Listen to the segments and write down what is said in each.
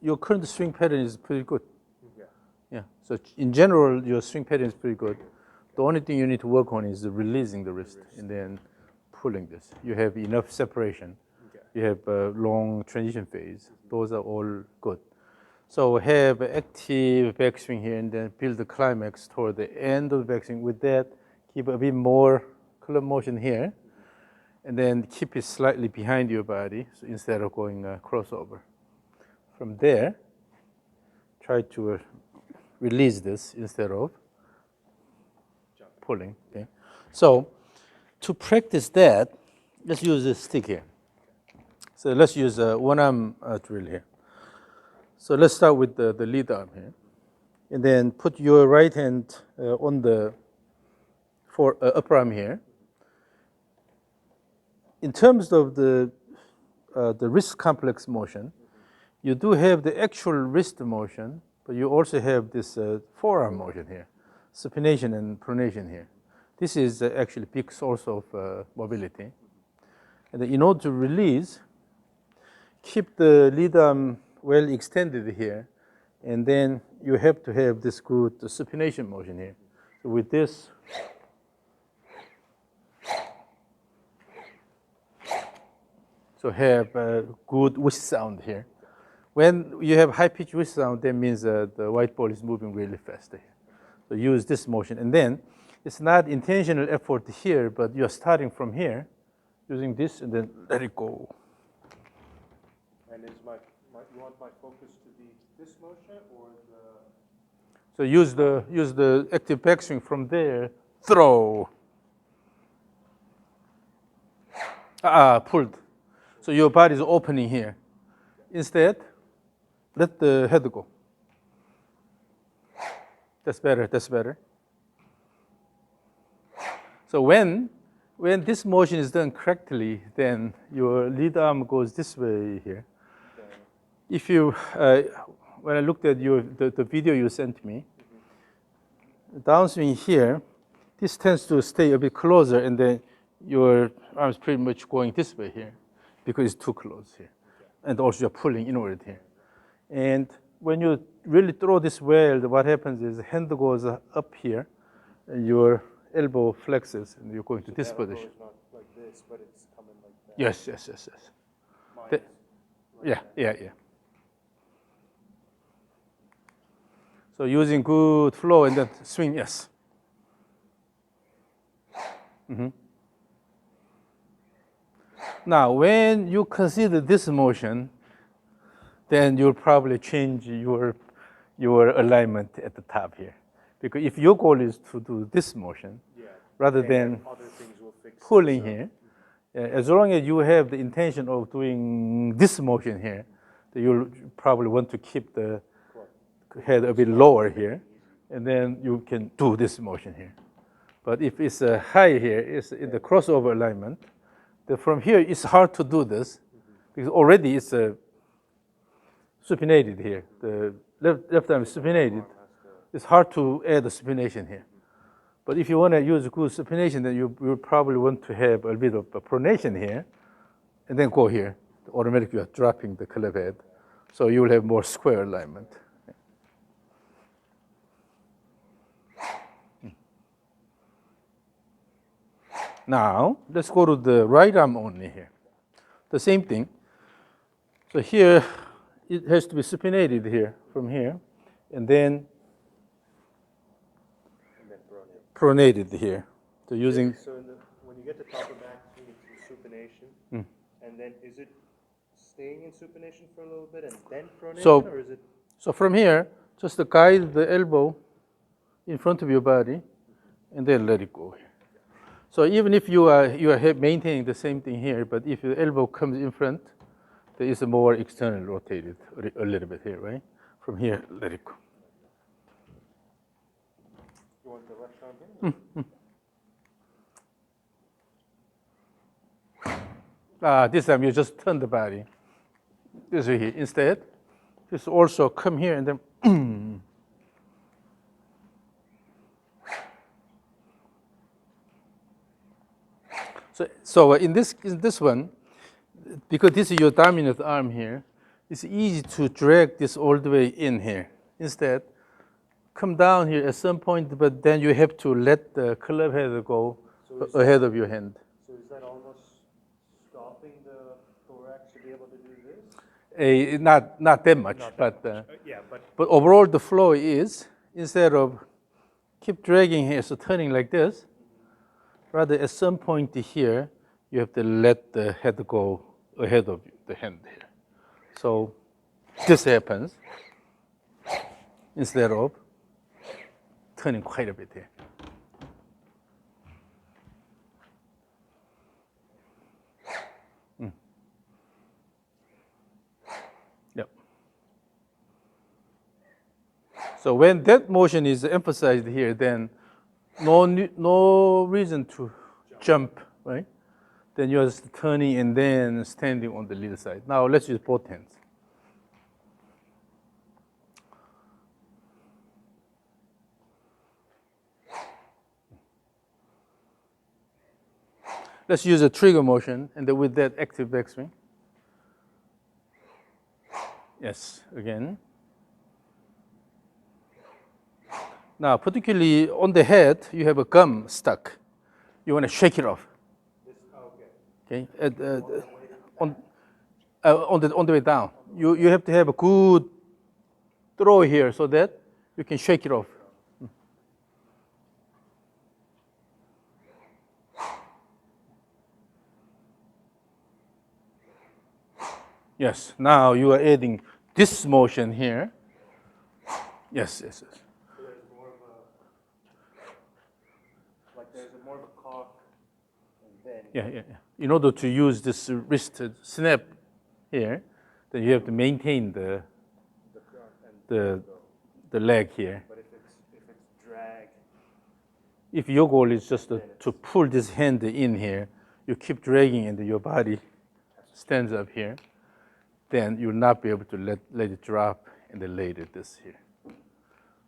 your current swing pattern is pretty good. Yeah. So in general, your swing pattern is pretty good. The only thing you need to work on is releasing the wrist and then pulling this. You have enough separation. You have a long transition phase. Those are all good. So have active backswing here and then build the climax toward the end of the backswing. With that, keep a bit more club motion here. And then keep it slightly behind your body, so instead of going crossover. From there, try to release this instead of pulling. Okay. So to practice that, let's use this stick here. So let's use a one-arm drill here. So let's start with the lead arm here. And then put your right hand on the upper arm here. In terms of the wrist complex motion, you do have the actual wrist motion, but you also have this forearm motion here, supination and pronation here. This is actually a big source of mobility. And then in order to release, keep the lead arm well extended here, and then you have to have this good supination motion here. So with this, so have a good whisk sound here. When you have high-pitched whisk sound, that means the white ball is moving really fast here. So use this motion. And then it's not intentional effort here, but you're starting from here, using this, and then let it go. And is you want my focus to be this motion or the... So use the active backswing from there, throw. Pulled. So your body is opening here. Instead, let the head go. That's better, that's better. So when this motion is done correctly, then your lead arm goes this way here. If you, when I looked at the video you sent me, downswing here, this tends to stay a bit closer, and then your arm is pretty much going this way here because it's too close here. And also you're pulling inward here. And when you really throw this well, what happens is the hand goes up here, and your elbow flexes, and you're going to this position. Not like this, but it's coming like that. Yes. Yeah. So using good flow and then swing, yes. Now, when you consider this motion, then you'll probably change your alignment at the top here. Because if your goal is to do this motion, rather than other things will fix pulling here, as long as you have the intention of doing this motion here, then you'll probably want to keep the head a bit lower here, and then you can do this motion here. But if it's high here, it's in the crossover alignment, then from here it's hard to do this, because already it's supinated here. The left arm is supinated. It's hard to add the supination here. But if you want to use good supination, then you probably want to have a bit of a pronation here, and then go here. Automatically, you are dropping the clubhead, so you will have more square alignment. Now, let's go to the right arm only here. The same thing. So here, it has to be supinated here, from here, and then pronated here. So using... So when you get to top of back, you need supination, and then is it staying in supination for a little bit and then pronation, or is it... So from here, just guide the elbow in front of your body, and then let it go here. So even if you are maintaining the same thing here, but if your elbow comes in front, there is a more external rotated a little bit here, right? From here, let it go. You want the left arm here? This time you just turn the body this way here. Instead, just also come here and then So in this one, because this is your dominant arm here, it's easy to drag this all the way in here. Instead, come down here at some point, but then you have to let the club head go ahead of your hand. So is that almost stopping the thorax to be able to do this? Not that much, but overall the flow is, instead of keep dragging here, so turning like this, rather at some point here, you have to let the head go ahead of the hand here. So this happens instead of turning quite a bit here. Yep. So when that motion is emphasized here, then no reason to jump, right? Then you're just turning and then standing on the leader side. Now let's use both hands. Let's use a trigger motion, and then with that active backswing. Yes, again. Now, particularly on the head, you have a gum stuck. You want to shake it off. Okay. On the way down, you have to have a good throw here so that you can shake it off. Yes. Now you are adding this motion here. Yes. So there's more of a, like there's more of a cock, and then. Yeah. In order to use this wrist snap here, then you have to maintain the leg here. But if it's drag. If your goal is just to pull this hand in here, you keep dragging and your body stands up here, then you'll not be able to let it drop and then lay it this here.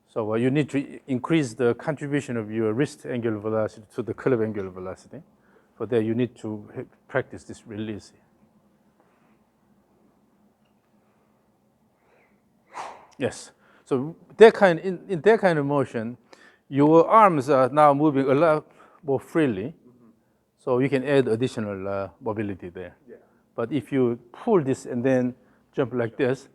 So you need to increase the contribution of your wrist angular velocity to the club angular velocity. For that, you need to practice this release here. Yes. So in that kind of motion, your arms are now moving a lot more freely, so you can add additional mobility there. Yeah. But if you pull this and then jump like this,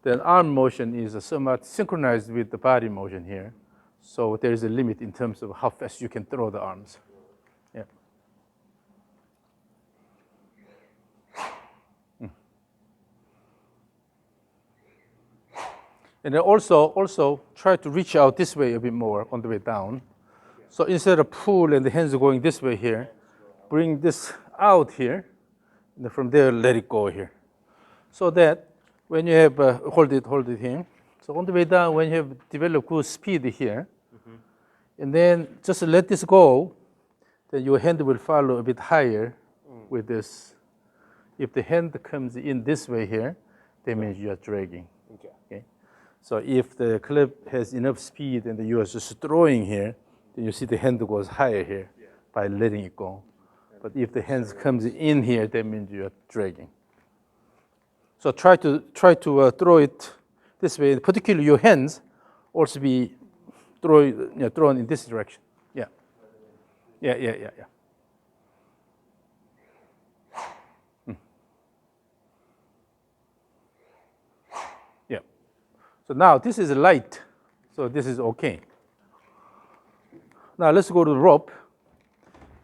then arm motion is somewhat synchronized with the body motion here. So there is a limit in terms of how fast you can throw the arms. Yeah. And then also try to reach out this way a bit more on the way down. So instead of pull and the hands are going this way here, bring this out here, and from there let it go here. So that when you have, hold it here. So on the way down, when you have developed good speed here, and then just let this go, then your hand will follow a bit higher with this. If the hand comes in this way here, that means you are dragging. Okay. So if the club has enough speed and you are just throwing here, then you see the hand goes higher here by letting it go. But if the hand comes in here, that means you are dragging. So try to throw it this way. Particularly your hands also be thrown in this direction. Yeah. Yeah. So now this is light, so this is okay. Now let's go to the rope.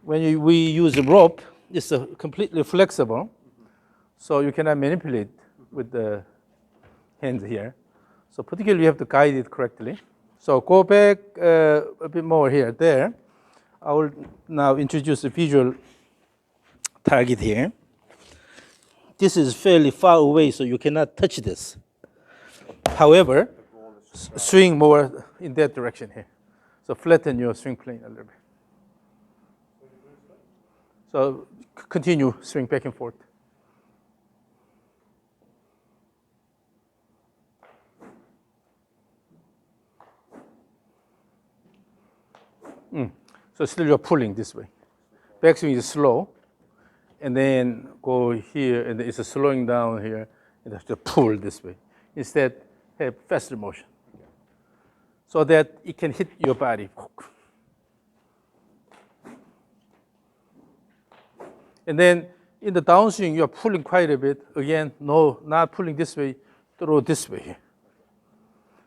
When we use a rope, it's completely flexible, so you cannot manipulate with the hands here. So particularly you have to guide it correctly. So go back a bit more here, there. I will now introduce a visual target here. This is fairly far away, so you cannot touch this. However, swing more in that direction here. So flatten your swing plane a little bit. So continue swing back and forth. So still you're pulling this way. Backswing is slow, and then go here, and it's a slowing down here, and have to pull this way. Instead, have faster motion, so that it can hit your body. And then in the downswing, you're pulling quite a bit. Again, no, not pulling this way, throw this way.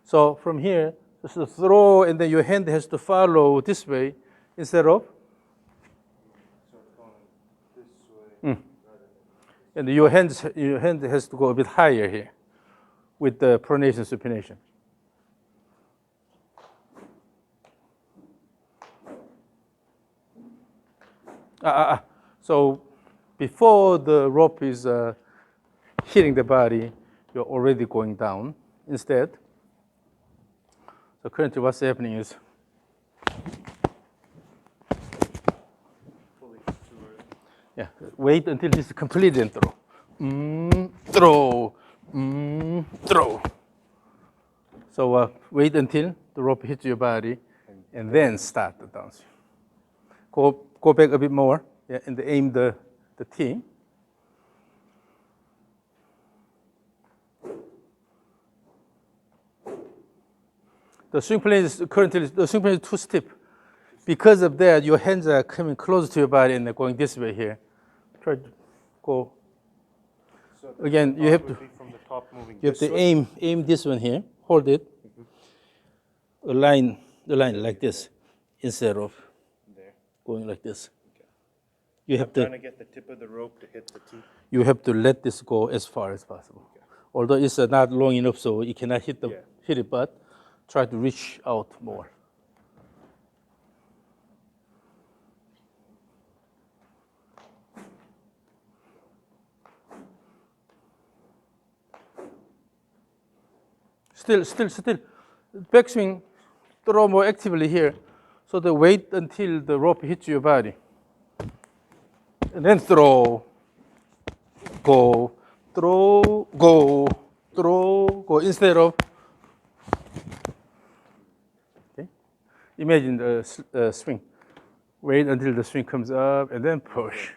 So from here, just throw, and then your hand has to follow this way instead of. So it's going this way. And your hand has to go a bit higher here with the pronation supination. So before the rope is hitting the body, you're already going down instead. So currently what's happening is wait until this is completed and throw. Throw. Throw. So wait until the rope hits your body and then start the downswing. Go back a bit more, and aim the T. The swing plane is currently too steep. Because of that, your hands are coming close to your body and they're going this way here. Try to go. So Again, you have to from the top moving. You have to aim this one here. Hold it. Align the line like this instead of There. going like this. Okay. You have Trying to get the tip of the rope to hit the T. You have to let this go as far as possible. Okay. Although it's not long enough, so you cannot hit Yeah. it, but try to reach out more. Still. Backswing, throw more actively here. So the wait until the rope hits your body. And then throw, go, throw, go, throw, go, instead of. Okay. Imagine the swing. Wait until the swing comes up and then push.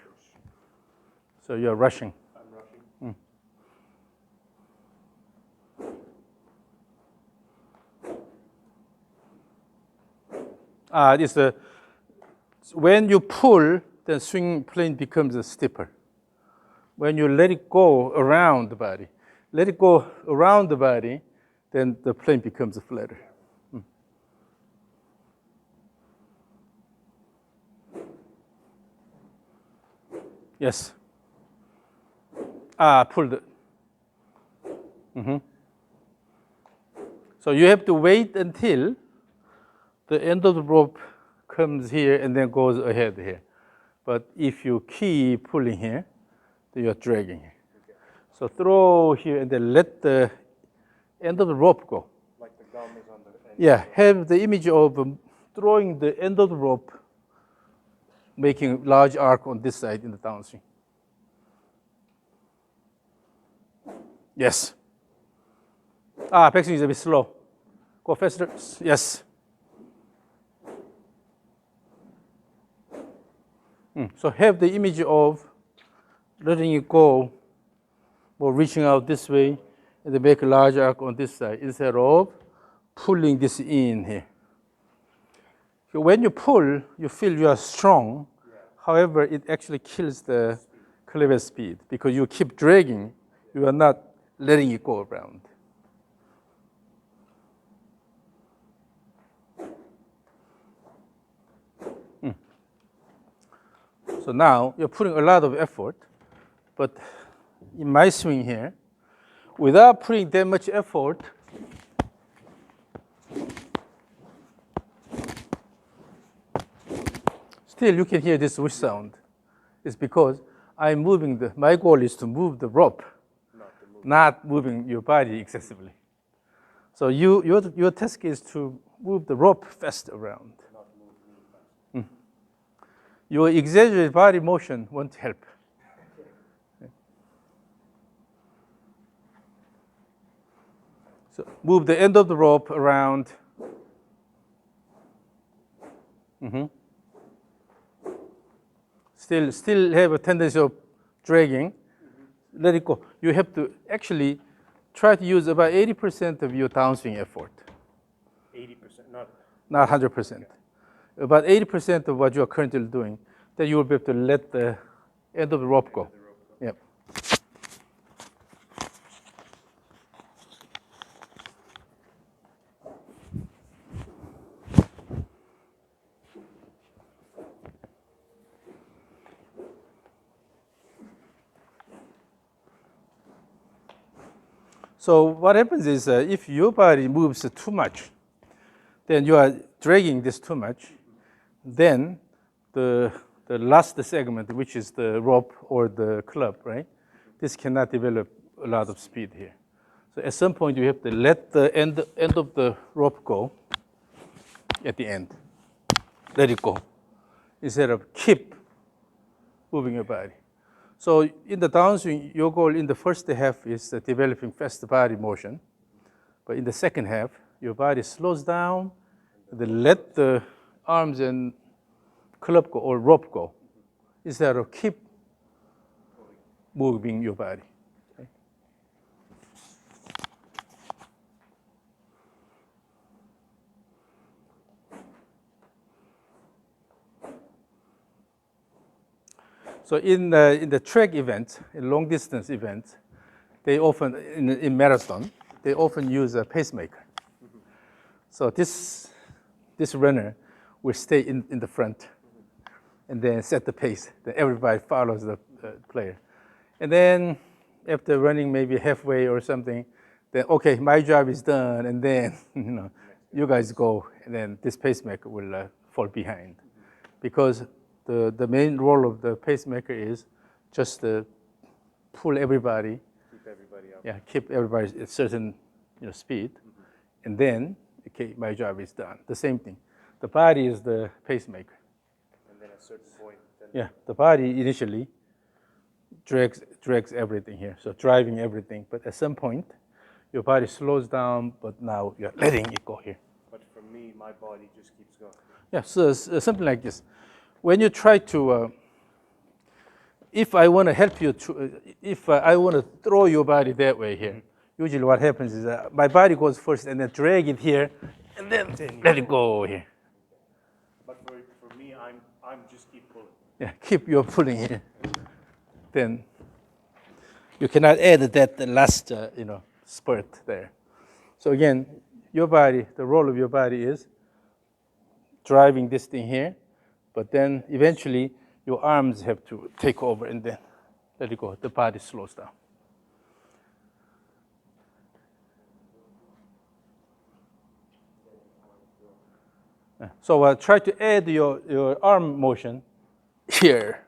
So you're rushing. I'm rushing. When you pull, the swing plane becomes steeper. When you let it go around the body, then the plane becomes flatter. Yes. Pulled it. So you have to wait until the end of the rope comes here and then goes ahead here. But if you keep pulling here, then you're dragging here. Okay. So throw here and then let the end of the rope go. Like the gum is on the end. Yeah, have the image of throwing the end of the rope, making large arc on this side in the downswing. Yes. Backswing is a bit slow. Go faster. Yes. So have the image of letting it go or reaching out this way and then make a large arc on this side instead of pulling this in here. So when you pull, you feel you are strong. Yeah. However, it actually kills the Clubhead speed because you keep dragging. You are not letting it go around. So now you're putting a lot of effort, but in my swing here, without putting that much effort, still you can hear this whoosh sound. It's because I'm moving my goal is to move the rope, not moving your body excessively. So your task is to move the rope fast around. Your exaggerated body motion won't help. So move the end of the rope around. Still have a tendency of dragging. let it go. You have to actually try to use about 80% of your downswing effort. 80%, not 100%. About 80% of what you are currently doing, then you will be able to let the end of the rope go. Yep. So what happens is if your body moves too much, then you are dragging this too much, then the last segment, which is the rope or the club, right? This cannot develop a lot of speed here. So at some point you have to let the end of the rope go at the end. Let it go. Instead of keep moving your body. So in the downswing, your goal in the first half is developing fast body motion. But in the second half, your body slows down, then let the arms and club go or rope go, instead of keep moving your body. Okay? So in the track events, in long distance events, they often, in marathon, they often use a pacemaker. So this runner will stay in the front and then set the pace. Then everybody follows the player. And then after running maybe halfway or something, then, okay, my job is done, and then you guys go, and then this pacemaker will fall behind. Because the main role of the pacemaker is just to pull everybody. keep everybody up. Yeah, keep everybody at a certain speed, and then, okay, my job is done. The same thing. The body is the pacemaker. And then at a certain point, then Yeah, the body initially drags everything here, so driving everything. But at some point, your body slows down, but now you're letting it go here. But for me, my body just keeps going. Yeah, so something like this. When you try to, if I want to help you, if I want to throw your body that way here, usually what happens is my body goes first and then drag it here, and then let it go here. But for me, I'm just keep pulling. Yeah, keep your pulling here. Then you cannot add that last, spurt there. So again, your body, the role of your body is driving this thing here, but then eventually your arms have to take over and then let it go. The body slows down. So try to add your arm motion here,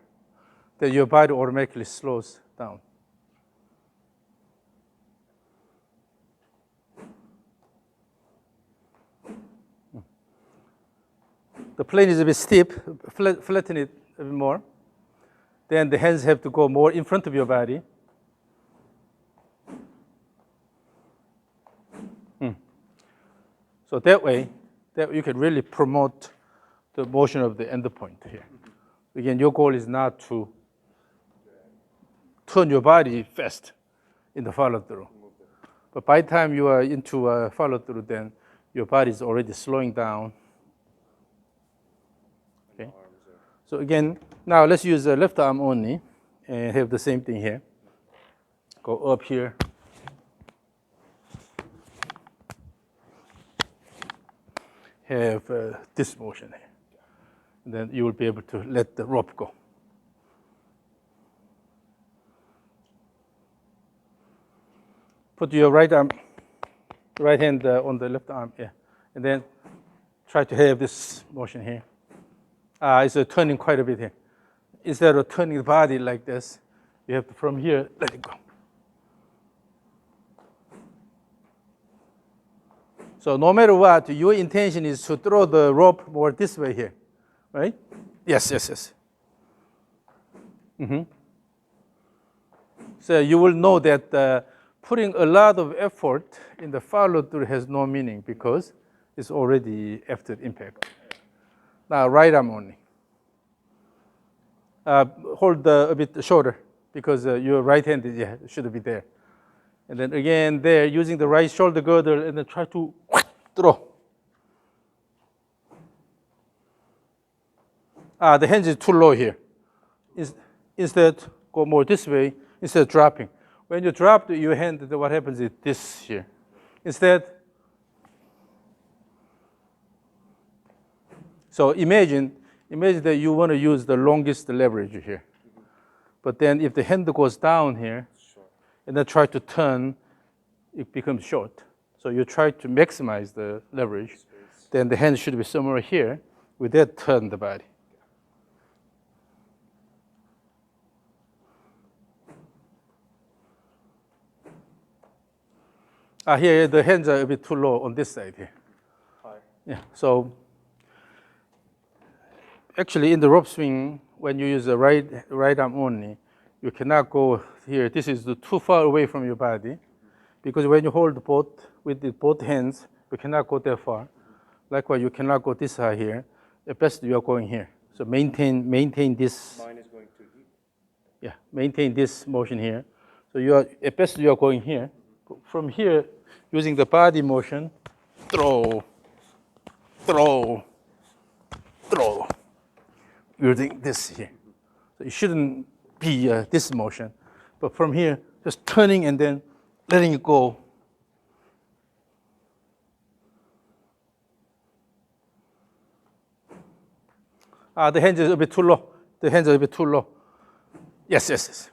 then your body automatically slows down. The plane is a bit steep, flatten it a bit more. Then the hands have to go more in front of your body. So that way you can really promote the motion of the end point here. Again, your goal is not to turn your body fast in the follow-through. But by the time you are into follow-through, then your body is already slowing down. Okay. So again, now let's use the left arm only and have the same thing here. Go up here. Have this motion here. And then you will be able to let the rope go. Put your right hand on the left arm, yeah. And then try to have this motion here. It's turning quite a bit here. Instead of turning the body like this, you have to, from here, let it go. So no matter what, your intention is to throw the rope more this way here, right? Yes. So you will know that putting a lot of effort in the follow-through has no meaning because it's already after impact. Now, right arm only. Hold a bit shorter. because your right hand should be there. And then again there, using the right shoulder girdle, and then try to throw. The hand is too low here. Instead, go more this way, instead of dropping. When you drop your hand, what happens is this here. Instead, so imagine that you want to use the longest leverage here. But then if the hand goes down here, and then try to turn, it becomes short. So you try to maximize the leverage, then the hand should be somewhere here. With that, turn the body. Here the hands are a bit too low on this side here. Yeah, so actually in the rope swing, when you use the right arm only, you cannot go here. This is too far away from your body, because when you hold both with both hands, you cannot go that far. Likewise, you cannot go this high here. At best, you are going here. So maintain this. Mine is going too deep. Yeah, maintain this motion here. So you are at best you are going here. From here, using the body motion, throw. Using this here. So it shouldn't be this motion, but from here, just turning and then letting it go. The hands is a bit too low. The hands are a bit too low. Yes.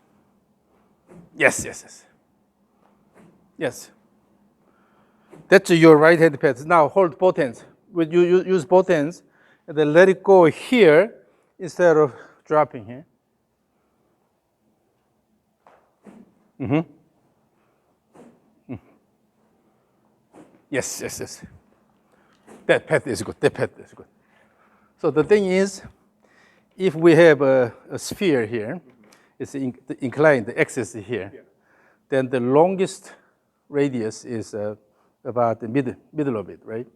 That's your right hand pad. Now hold both hands. When you use both hands, and then let it go here instead of dropping here. Yes. That path is good. So the thing is, if we have a sphere here, it's inclined, the axis here, then the longest radius is about the middle of it, right?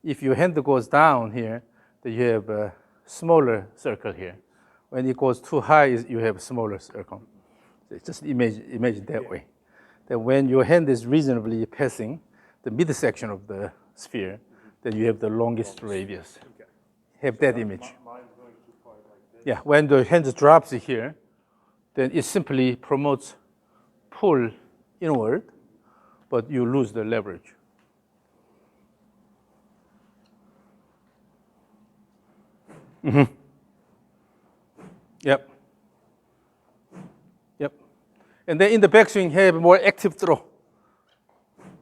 If your hand goes down here, then you have a smaller circle here. When it goes too high, you have a smaller circle. So just imagine that way. Then when your hand is reasonably passing the midsection of the sphere, then you have the longest radius. Have that image. Mine's going too far like this. Yeah, when the hand drops here, then it simply promotes pull inward, but you lose the leverage. Yep. And then in the backswing, have more active throw.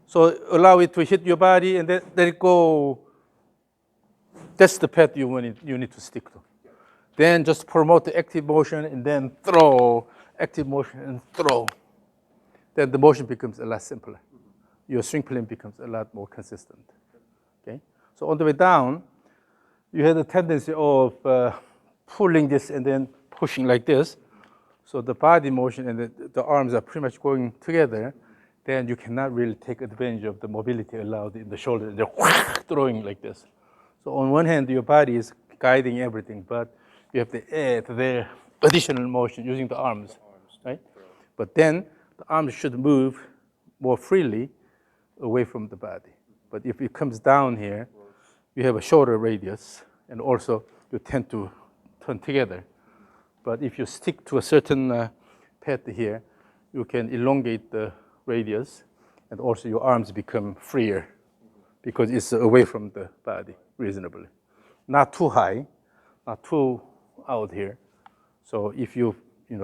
So allow it to hit your body and then let it go. That's the path you need to stick to. Then just promote the active motion and then throw, active motion and throw. Then the motion becomes a lot simpler. Your swing plane becomes a lot more consistent. Okay? So on the way down, you have the tendency of pulling this and then pushing like this. So the body motion and the arms are pretty much going together. Then you cannot really take advantage of the mobility allowed in the shoulder. They're throwing like this. So on one hand, your body is guiding everything, but you have to add the additional motion using the arms, right? But then the arms should move more freely away from the body. But if it comes down here, you have a shorter radius, and also you tend to turn together. But if you stick to a certain path here, you can elongate the radius, and also your arms become freer because it's away from the body reasonably. Not too high, not too out here. So if you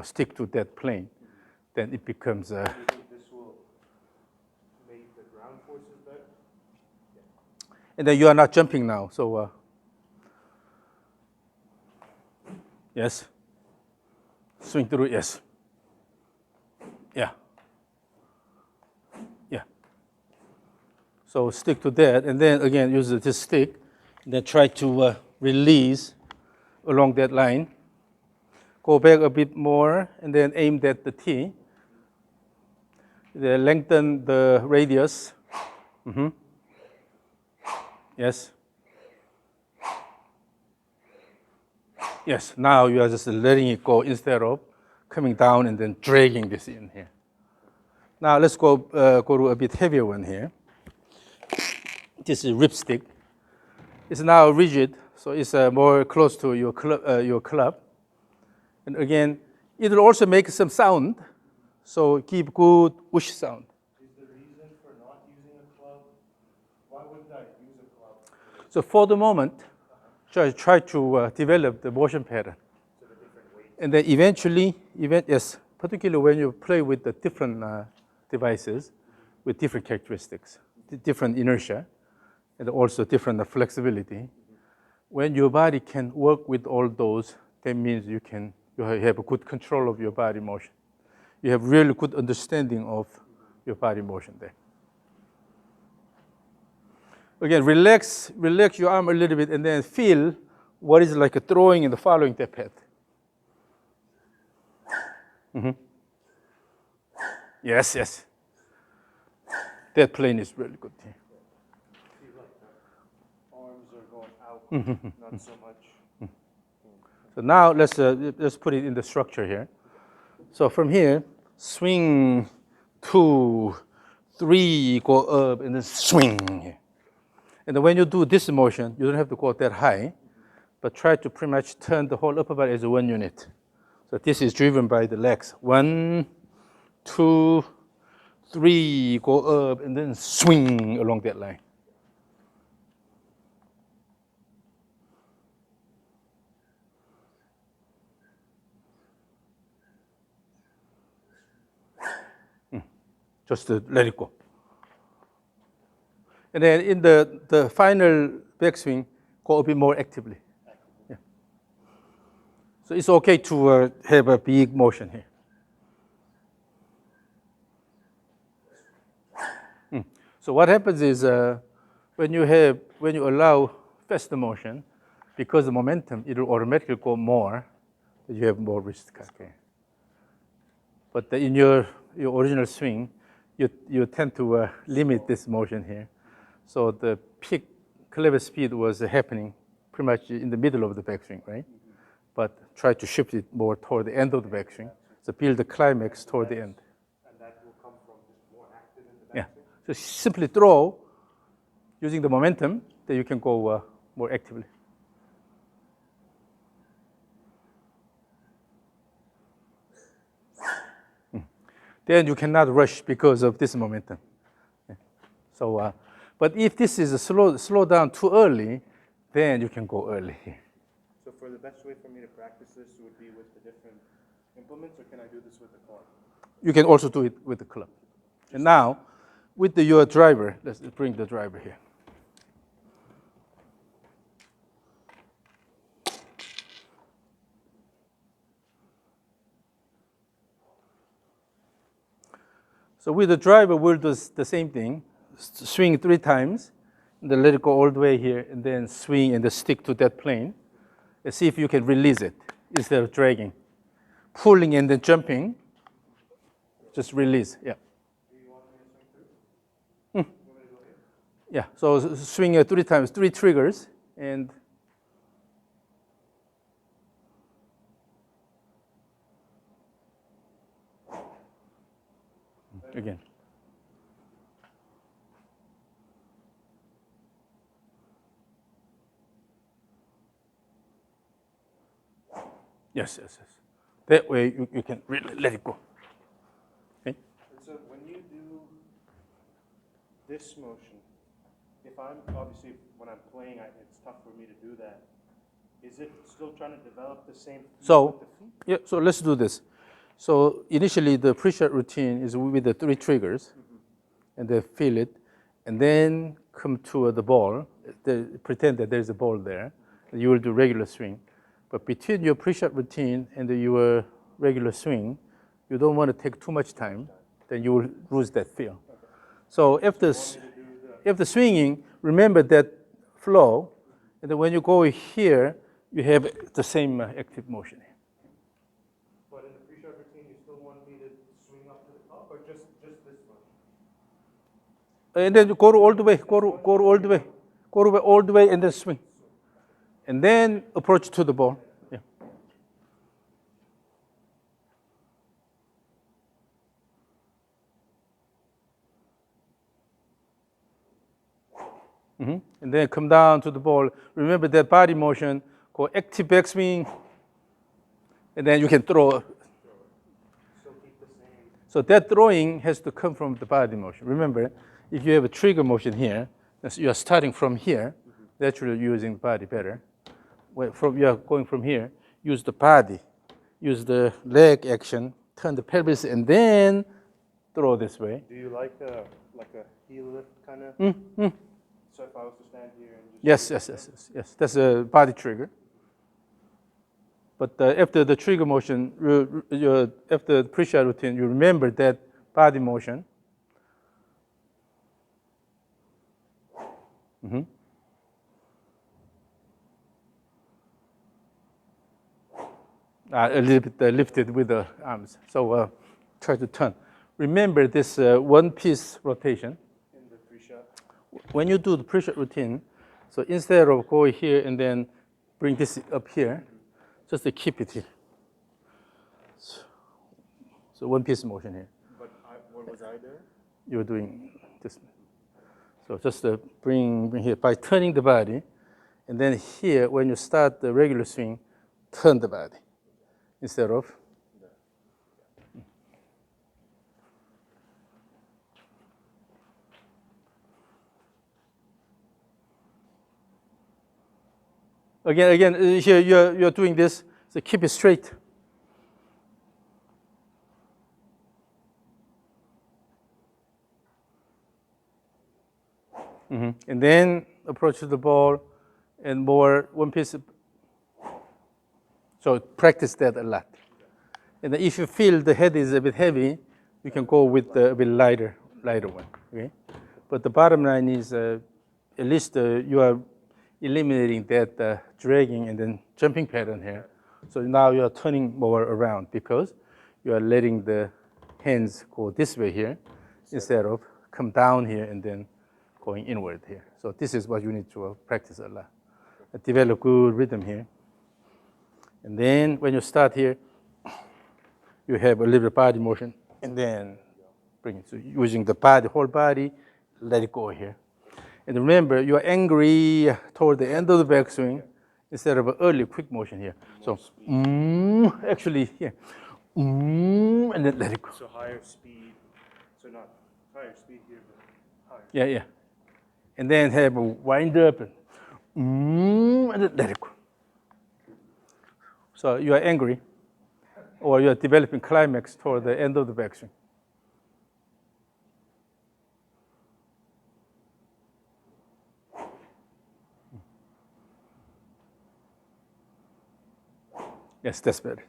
stick to that plane, then it becomes Do you think this will make the ground forces better? and then you are not jumping now. So yes, swing through. Yes, yeah. So stick to that, and then again use this stick, and then try to release along that line. Go back a bit more, and then aim at the T. Then lengthen the radius. Yes. Yes, now you are just letting it go instead of coming down and then dragging this in here. Now let's go to a bit heavier one here. This is ripstick. It's now rigid, so it's more close to your club. And again, it will also make some sound, so keep good whoosh sound. Is the reason for not using a club, why wouldn't I use a club? So for the moment, try to develop the motion pattern. So the different weights. And then eventually, yes, particularly when you play with the different devices with different characteristics, different inertia, and also different flexibility. When your body can work with all those, that means you have a good control of your body motion. You have really good understanding of your body motion there. Again, relax your arm a little bit and then feel what is like a throwing and following that path. Yes. That plane is really good. See, like the arms are going out, not so much. So now let's put it in the structure here. So from here, swing, 2, 3, go up, and then swing here. And then when you do this motion, you don't have to go that high, but try to pretty much turn the whole upper body as one unit. So this is driven by the legs. 1, 2, 3, go up, and then swing along that line. Just to let it go. And then in the final backswing, go a bit more actively. Yeah. So it's okay to have a big motion here. So what happens is when you allow faster motion, because the momentum, it will automatically go more, you have more wrist cut. Okay. But in your original swing, you tend to limit this motion here. So the peak clever speed was happening pretty much in the middle of the backswing, right? But try to shift it more toward the end of the backswing. So build the climax toward the end. And that will come from just more active in the Yeah. backswing? So simply throw using the momentum, then you can go more actively. Then you cannot rush because of this momentum. Yeah. So, but if this is a slow down too early, then you can go early. So for the best way for me to practice this would be with the different implements, or can I do this with the club? You can also do it with the club. And now, with your driver, let's bring the driver here. So with the driver, we'll do the same thing. Swing 3 times, and then let it go all the way here, and then swing and then stick to that plane. And see if you can release it instead of dragging. Pulling and then jumping, just release, yeah. Do you want me to swing through? You want me to go here? Yeah, so swing 3 times, 3 triggers, and again. Yes. That way you can really let it go. Okay? And so when you do this motion, if I'm, obviously when I'm playing, it's tough for me to do that. Is it still trying to develop the same So, with the feet? yeah, so let's do this. So initially the pre-shot routine is with the 3 triggers, and then feel it, and then come to the ball, pretend that there's a ball there, and you will do regular swing. But between your pre-shot routine and your regular swing, you don't want to take too much time, then you will lose that feel. Okay. So after swinging, remember that flow, and then when you go here, you have the same active motion. But in the pre-shot routine, you still want me to swing up to the top, or just this motion? And then you go all the way, all the way, and then swing. And then approach to the ball. Yeah. And then come down to the ball. Remember that body motion called active backswing. And then you can throw. Still keep the same. So that throwing has to come from the body motion. Remember, if you have a trigger motion here, you are starting from here, naturally using the body better. You are going from here, use the body, use the leg action, turn the pelvis, and then throw this way. Do you like a heel lift kind of? So if I was to stand here and just Yes. That's a body trigger. But after the trigger motion, after the pre-shot routine, you remember that body motion. A little bit lifted with the arms. So try to turn. Remember this one-piece rotation. in the pre-shot? When you do the pre-shot routine, so instead of going here and then bring this up here, just to keep it here. So one-piece motion here. But what was I there? You're doing this. So just bring here by turning the body, and then here when you start the regular swing, turn the body instead of. Again, here you're doing this, so keep it straight. And then approach to the ball and more one piece. So practice that a lot. And then if you feel the head is a bit heavy, you can go with a bit lighter one. Okay? But the bottom line is at least you are eliminating that dragging and then jumping pattern here. So now you are turning more around because you are letting the hands go this way here instead of come down here and then going inward here. So this is what you need to practice a lot. Develop good rhythm here. And then when you start here, you have a little body motion and then bring it. So using the body, whole body, let it go here. And remember, you are angry toward the end of the backswing instead of an early quick motion here. So, actually here. And then let it go. So higher speed. So not higher speed here, but higher. Yeah. And then have a wind up and then let it go. So you are angry or you are developing climax toward the end of the backswing. Yes, that's better.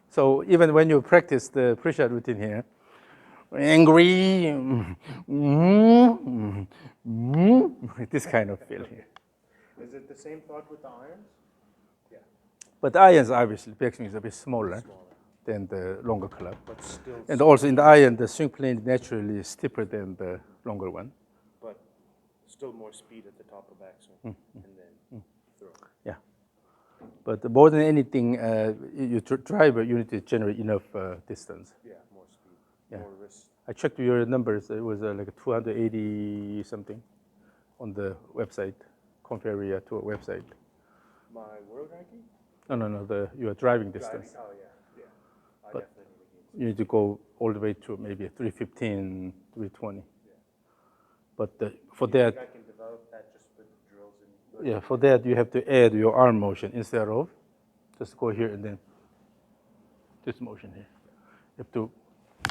So even when you practice the pre-shot routine here, angry, this kind of feel here. Is it the same thought with the irons? Yeah. But the irons, obviously, backswing is a bit smaller than the longer club. But still. And also in the iron, the swing plane naturally is steeper than the longer one. But still more speed at the top of backswing, and then throw. Yeah. But more than anything, you driver, you need to generate enough distance. Yeah, more speed, Yeah. more wrist. I checked your numbers. It was like 280 something on the website, Conferia to a website. My world ranking? No, your driving distance. Oh yeah. I But definitely need to gain. You need to go all the way to maybe 315, 320. Yeah. But for Do you that, think I can develop that just with drills and? for that you have to add your arm motion instead of just go here and then this motion here. You have to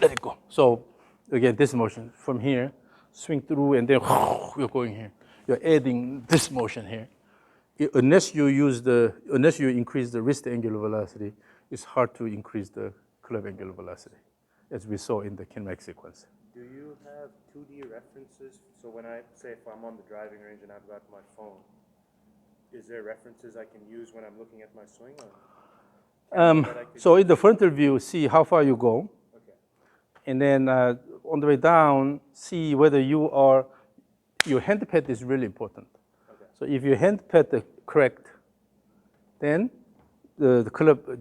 let it go. So again, this motion from here, swing through and then you're going here. You're adding this motion here. Unless you increase the wrist angular velocity, it's hard to increase the club angular velocity, as we saw in the kinematic sequence. Do you have 2D references? So when I say if I'm on the driving range and I've got my phone, is there references I can use when I'm looking at my swing? So in the frontal view, see how far you go. Okay. And then on the way down, see whether your hand pad is really important. Okay. So if your hand pad is correct, then the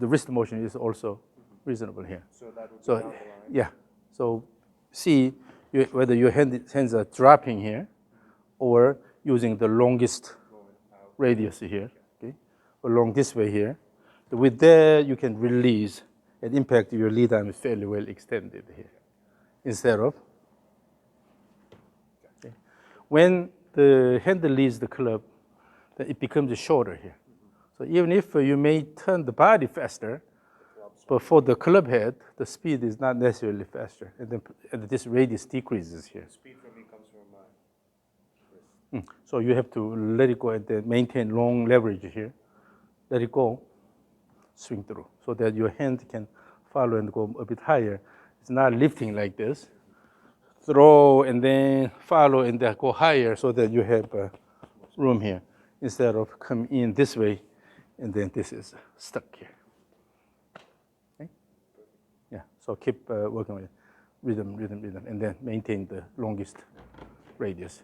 wrist motion is also reasonable here. So that would be So down the line. yeah, so see whether your hands are dropping here, or using the longest radius here, okay, along this way here. With that, you can release and impact your lead arm is fairly well extended here. Instead of, okay. When the handle leaves the club, then it becomes shorter here. So even if you may turn the body faster, but for the club head, the speed is not necessarily faster, and this radius decreases here. Speed for me comes from my wrist. So you have to let it go and then maintain long leverage here. Let it go, swing through, so that your hand can follow and go a bit higher. It's not lifting like this. Throw and then follow and then go higher, so that you have room here, instead of come in this way and then this is stuck here. Okay? Yeah, so keep working with it. Rhythm, and then maintain the longest radius.